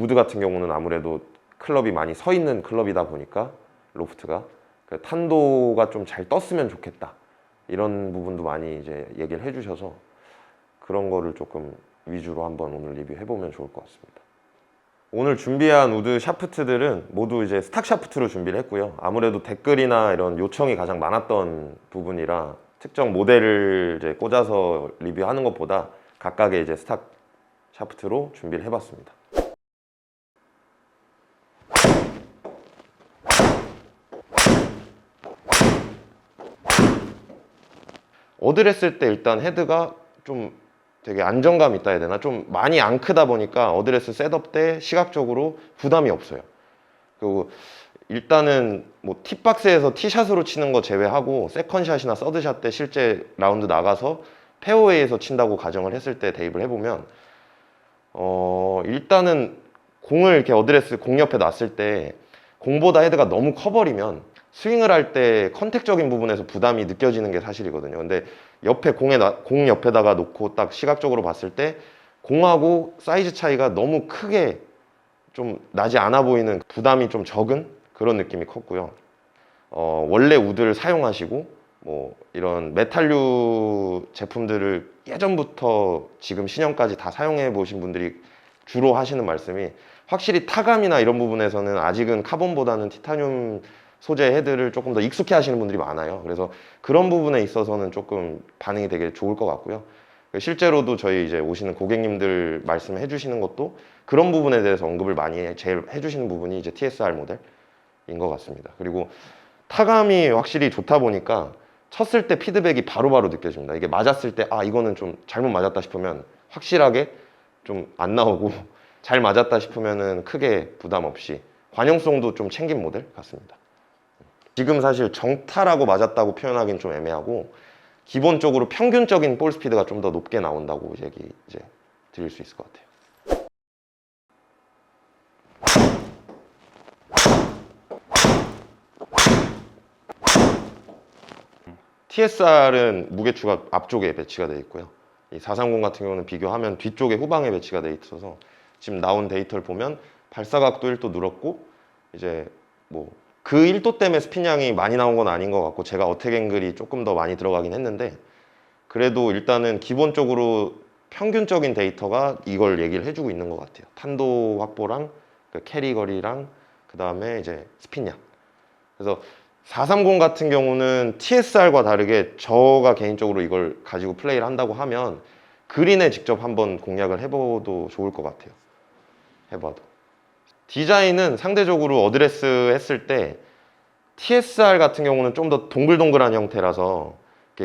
우드 같은 경우는 아무래도 클럽이 많이 서 있는 클럽이다 보니까 로프트가 그 탄도가 좀 잘 떴으면 좋겠다 이런 부분도 많이 이제 얘기를 해주셔서 그런 거를 조금 위주로 한번 오늘 리뷰해보면 좋을 것 같습니다. 오늘 준비한 우드 샤프트들은 모두 이제 스탁 샤프트로 준비를 했고요. 아무래도 댓글이나 이런 요청이 가장 많았던 부분이라 특정 모델을 이제 꽂아서 리뷰하는 것보다 각각의 이제 스탁 샤프트로 준비를 해봤습니다. 어드레스 때 일단 헤드가 좀 되게 안정감 있다 해야 되나? 좀 많이 안 크다 보니까 어드레스 셋업 때 시각적으로 부담이 없어요. 그리고 일단은 뭐 팁박스에서 티샷으로 치는 거 제외하고 세컨샷이나 서드샷 때 실제 라운드 나가서 페어웨이에서 친다고 가정을 했을 때 대입을 해보면 일단은 공을 이렇게 어드레스 공 옆에 놨을 때 공보다 헤드가 너무 커버리면 스윙을 할 때 컨택적인 부분에서 부담이 느껴지는 게 사실이거든요. 근데 옆에 공 옆에다가 놓고 딱 시각적으로 봤을 때 공하고 사이즈 차이가 너무 크게 좀 나지 않아 보이는 부담이 좀 적은 그런 느낌이 컸고요. 원래 우드를 사용하시고 뭐 이런 메탈류 제품들을 예전부터 지금 신형까지 다 사용해 보신 분들이 주로 하시는 말씀이 확실히 타감이나 이런 부분에서는 아직은 카본보다는 티타늄 소재 헤드를 조금 더 익숙해 하시는 분들이 많아요. 그래서 그런 부분에 있어서는 조금 반응이 되게 좋을 것 같고요. 실제로도 저희 이제 오시는 고객님들 말씀해 주시는 것도 그런 부분에 대해서 언급을 많이 제일 해주시는 부분이 이제 TSR 모델인 것 같습니다. 그리고 타감이 확실히 좋다 보니까 쳤을 때 피드백이 바로바로 느껴집니다. 이게 맞았을 때 이거는 좀 잘못 맞았다 싶으면 확실하게 좀 안 나오고 잘 맞았다 싶으면은 크게 부담 없이 관용성도 좀 챙긴 모델 같습니다. 지금 사실 정타라고 맞았다고 표현하기는 좀 애매하고 기본적으로 평균적인 볼 스피드가 좀 더 높게 나온다고 얘기 이제 드릴 수 있을 것 같아요. TSR은 무게추가 앞쪽에 배치가 되어 있고요. 이 430 같은 경우는 비교하면 뒤쪽에 후방에 배치가 되어 있어서 지금 나온 데이터를 보면 발사각도 1도 늘었고 이제 뭐 그 1도 때문에 스핀량이 많이 나온 건 아닌 것 같고 제가 어택 앵글이 조금 더 많이 들어가긴 했는데 그래도 일단은 기본적으로 평균적인 데이터가 이걸 얘기를 해주고 있는 것 같아요. 탄도 확보랑 그 캐리 거리랑 그 다음에 이제 스핀량. 그래서 430 같은 경우는 TSR과 다르게 저가 개인적으로 이걸 가지고 플레이를 한다고 하면 그린에 직접 한번 공략을 해봐도 좋을 것 같아요. 해봐도. 디자인은 상대적으로 어드레스 했을 때 TSR 같은 경우는 좀 더 동글동글한 형태라서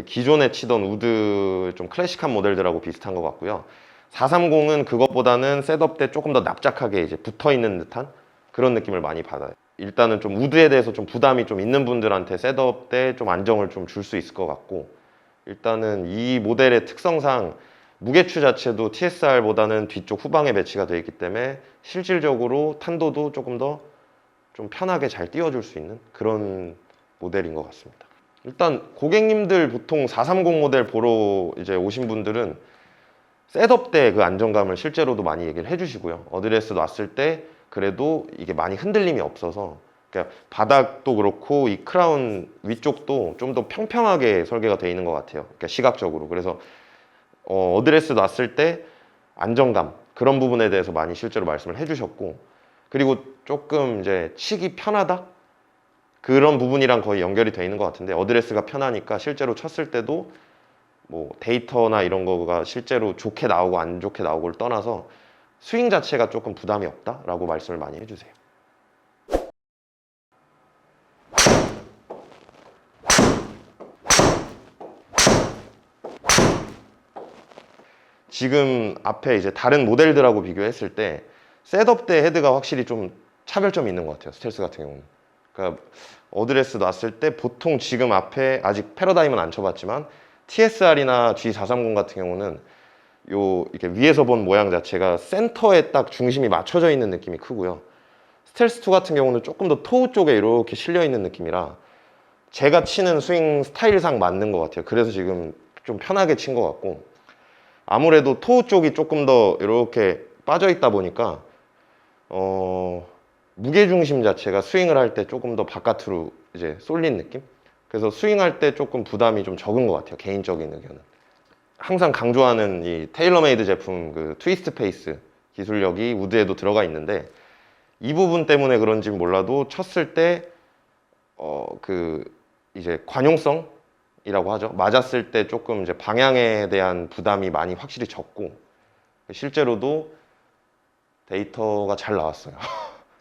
기존에 치던 우드 좀 클래식한 모델들하고 비슷한 것 같고요. 430은 그것보다는 셋업 때 조금 더 납작하게 이제 붙어 있는 듯한 그런 느낌을 많이 받아요. 일단은 좀 우드에 대해서 좀 부담이 좀 있는 분들한테 셋업 때 좀 안정을 좀 줄 수 있을 것 같고 일단은 이 모델의 특성상 무게추 자체도 TSR보다는 뒤쪽 후방에 배치가 되어 있기 때문에 실질적으로 탄도도 조금 더 좀 편하게 잘 띄워줄 수 있는 그런 모델인 것 같습니다. 일단 고객님들 보통 430 모델 보러 이제 오신 분들은 셋업 때 그 안정감을 실제로도 많이 얘기를 해주시고요. 어드레스 놨을 때 그래도 이게 많이 흔들림이 없어서 그러니까 바닥도 그렇고 이 크라운 위쪽도 좀 더 평평하게 설계가 되어 있는 것 같아요. 그러니까 시각적으로. 그래서 어드레스 놨을 때 안정감 그런 부분에 대해서 많이 실제로 말씀을 해주셨고 그리고 조금 이제 치기 편하다? 그런 부분이랑 거의 연결이 되어 있는 것 같은데 어드레스가 편하니까 실제로 쳤을 때도 뭐 데이터나 이런 거가 실제로 좋게 나오고 안 좋게 나오고를 떠나서 스윙 자체가 조금 부담이 없다라고 말씀을 많이 해주세요. 지금 앞에 이제 다른 모델들하고 비교했을 때 셋업 때 헤드가 확실히 좀 차별점이 있는 것 같아요. 스텔스 같은 경우는. 그러니까 어드레스 놨을 때 보통 지금 앞에 아직 패러다임은 안 쳐봤지만 TSR이나 G430 같은 경우는 요 이렇게 위에서 본 모양 자체가 센터에 딱 중심이 맞춰져 있는 느낌이 크고요. 스텔스2 같은 경우는 조금 더 토우 쪽에 이렇게 실려 있는 느낌이라 제가 치는 스윙 스타일상 맞는 것 같아요. 그래서 지금 좀 편하게 친 것 같고 아무래도 토우 쪽이 조금 더 이렇게 빠져 있다 보니까 무게 중심 자체가 스윙을 할 때 조금 더 바깥으로 이제 쏠린 느낌? 그래서 스윙할 때 조금 부담이 좀 적은 것 같아요. 개인적인 의견은. 항상 강조하는 이 테일러메이드 제품 그 트위스트 페이스 기술력이 우드에도 들어가 있는데 이 부분 때문에 그런지 몰라도 쳤을 때 그 이제 관용성이라고 하죠. 맞았을 때 조금 이제 방향에 대한 부담이 많이 확실히 적고 실제로도 데이터가 잘 나왔어요.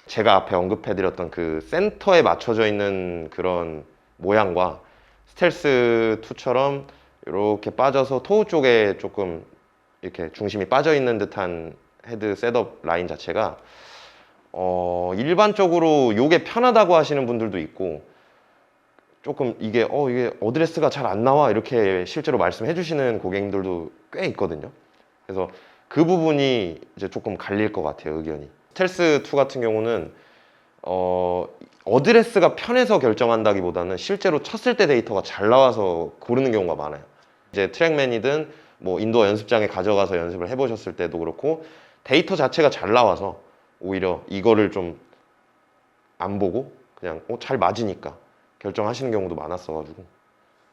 제가 앞에 언급해드렸던 그 센터에 맞춰져 있는 그런 모양과 스텔스 2처럼 이렇게 빠져서 토우 쪽에 조금 이렇게 중심이 빠져 있는 듯한 헤드 셋업 라인 자체가 일반적으로 이게 편하다고 하시는 분들도 있고 조금 이게 어드레스가 잘 안 나와 이렇게 실제로 말씀해 주시는 고객님들도 꽤 있거든요. 그래서 그 부분이 이제 조금 갈릴 것 같아요, 의견이. 스텔스 2 같은 경우는 어드레스가 편해서 결정한다기보다는 실제로 쳤을 때 데이터가 잘 나와서 고르는 경우가 많아요. 이제 트랙맨이든 뭐 인도어 연습장에 가져가서 연습을 해보셨을 때도 그렇고 데이터 자체가 잘 나와서 오히려 이거를 좀 안 보고 그냥 잘 맞으니까 결정하시는 경우도 많았어가지고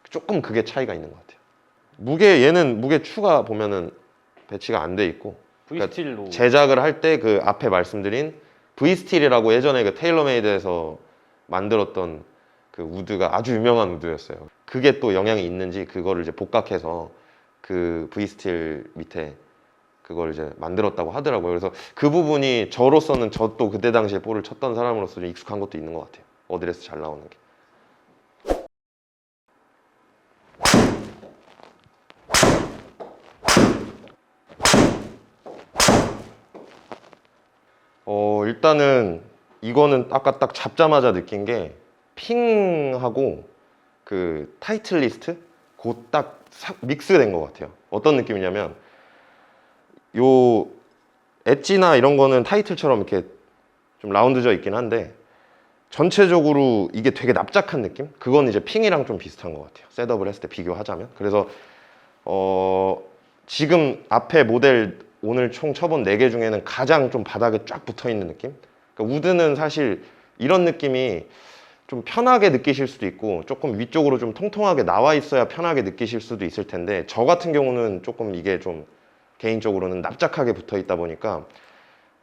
조금 그게 차이가 있는 것 같아요. 얘는 무게 추가 보면은 배치가 안 돼 있고 V스틸로 제작을 할 때 그 앞에 말씀드린 V스틸이라고 예전에 그 테일러메이드에서 만들었던 그 우드가 아주 유명한 우드였어요. 그게 또 영향이 있는지 그거를 이제 복각해서 그 V스틸 밑에 그걸 이제 만들었다고 하더라고요. 그래서 그 부분이 저로서는 저 또 그때 당시에 볼을 쳤던 사람으로서 좀 익숙한 것도 있는 것 같아요. 어드레스 잘 나오는 게. 일단은 이거는 아까 딱 잡자마자 느낀 게 핑하고 그 타이틀 리스트 그 딱 믹스된 것 같아요. 어떤 느낌이냐면 요 엣지나 이런 거는 타이틀처럼 이렇게 좀 라운드져 있긴 한데 전체적으로 이게 되게 납작한 느낌? 그건 이제 핑이랑 좀 비슷한 것 같아요. 셋업을 했을 때 비교하자면. 그래서 지금 앞에 모델 오늘 총 쳐본 4개 중에는 가장 좀 바닥에 쫙 붙어있는 느낌? 그러니까 우드는 사실 이런 느낌이 좀 편하게 느끼실 수도 있고 조금 위쪽으로 좀 통통하게 나와 있어야 편하게 느끼실 수도 있을 텐데 저 같은 경우는 조금 이게 좀 개인적으로는 납작하게 붙어 있다 보니까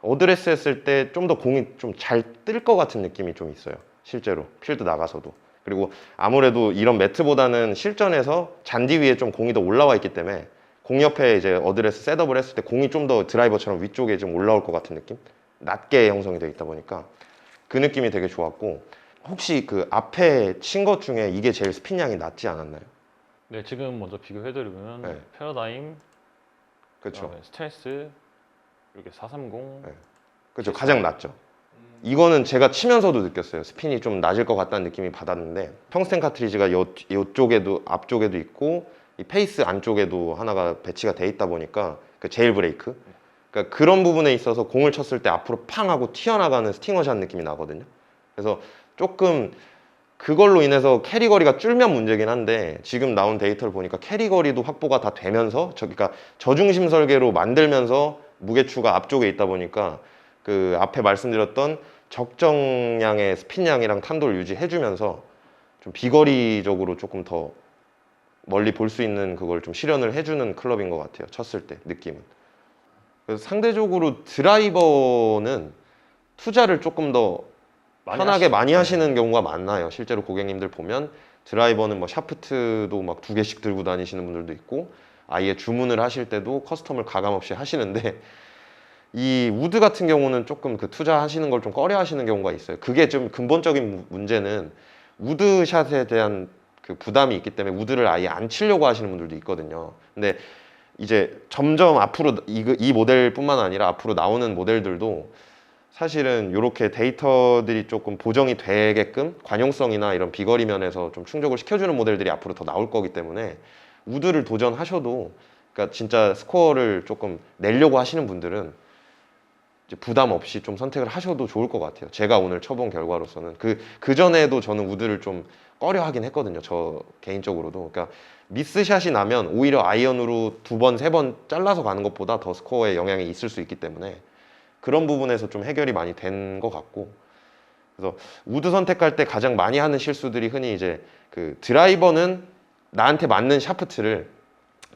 어드레스 했을 때 좀 더 공이 좀 잘 뜰 것 같은 느낌이 좀 있어요. 실제로 필드 나가서도. 그리고 아무래도 이런 매트보다는 실전에서 잔디 위에 좀 공이 더 올라와 있기 때문에 공 옆에 이제 어드레스 셋업을 했을 때 공이 좀 더 드라이버처럼 위쪽에 좀 올라올 것 같은 느낌? 낮게 형성이 되어 있다 보니까 그 느낌이 되게 좋았고 혹시 그 앞에 친 것 중에 이게 제일 스핀량이 낮지 않았나요? 네, 지금 먼저 비교해드리면 네. 패러다임, 그렇죠. 그다음에 스텔스, 이렇게 430 네. 그렇죠. 가장 낮죠. 이거는 제가 치면서도 느꼈어요. 스핀이 좀 낮을 것 같다는 느낌이 받았는데 텅스텐 카트리지가 이쪽에도 앞쪽에도 있고 이 페이스 안쪽에도 하나가 배치가 돼 있다 보니까 그 제일 브레이크 그러니까 그런 부분에 있어서 공을 쳤을 때 앞으로 팡 하고 튀어나가는 스팅어샷 느낌이 나거든요. 그래서 조금 그걸로 인해서 캐리 거리가 줄면 문제긴 한데 지금 나온 데이터를 보니까 캐리 거리도 확보가 다 되면서 그러니까 저중심 설계로 만들면서 무게추가 앞쪽에 있다 보니까 그 앞에 말씀드렸던 적정량의 스핀량이랑 탄도를 유지해주면서 좀 비거리적으로 조금 더 멀리 볼 수 있는 그걸 좀 실현을 해주는 클럽인 것 같아요. 쳤을 때 느낌은. 그래서 상대적으로 드라이버는 투자를 조금 더 편하게 많이 하시는 경우가 많나요. 실제로 고객님들 보면 드라이버는 뭐 샤프트도 막 2개씩 들고 다니시는 분들도 있고 아예 주문을 하실 때도 커스텀을 가감 없이 하시는데 이 우드 같은 경우는 조금 그 투자하시는 걸 좀 꺼려 하시는 경우가 있어요. 그게 좀 근본적인 문제는 우드샷에 대한 그 부담이 있기 때문에 우드를 아예 안 치려고 하시는 분들도 있거든요. 근데 이제 점점 앞으로 이 모델뿐만 아니라 앞으로 나오는 모델들도 사실은 이렇게 데이터들이 조금 보정이 되게끔 관용성이나 이런 비거리 면에서 좀 충족을 시켜주는 모델들이 앞으로 더 나올 거기 때문에 우드를 도전하셔도 그러니까 진짜 스코어를 조금 내려고 하시는 분들은 이제 부담 없이 좀 선택을 하셔도 좋을 것 같아요. 제가 오늘 쳐본 결과로서는 그 전에도 저는 우드를 좀 꺼려 하긴 했거든요. 저 개인적으로도. 그러니까 미스샷이 나면 오히려 아이언으로 2번, 3번 잘라서 가는 것보다 더 스코어에 영향이 있을 수 있기 때문에 그런 부분에서 좀 해결이 많이 된 것 같고, 그래서 우드 선택할 때 가장 많이 하는 실수들이 흔히 이제 그 드라이버는 나한테 맞는 샤프트를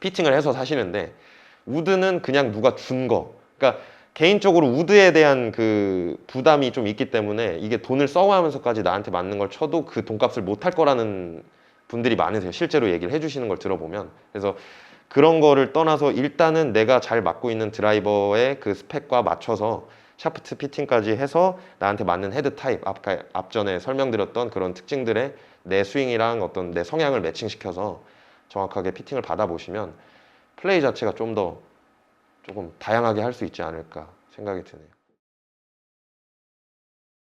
피팅을 해서 사시는데 우드는 그냥 누가 준 거. 그러니까 개인적으로 우드에 대한 그 부담이 좀 있기 때문에 이게 돈을 써가면서까지 나한테 맞는 걸 쳐도 그 돈값을 못 할 거라는 분들이 많으세요. 실제로 얘기를 해주시는 걸 들어보면. 그래서 그런 거를 떠나서 일단은 내가 잘 맞고 있는 드라이버의 그 스펙과 맞춰서 샤프트 피팅까지 해서 나한테 맞는 헤드 타입, 앞전에 설명드렸던 그런 특징들의 내 스윙이랑 어떤 내 성향을 매칭시켜서 정확하게 피팅을 받아보시면 플레이 자체가 좀 더 조금 다양하게 할 수 있지 않을까 생각이 드네요.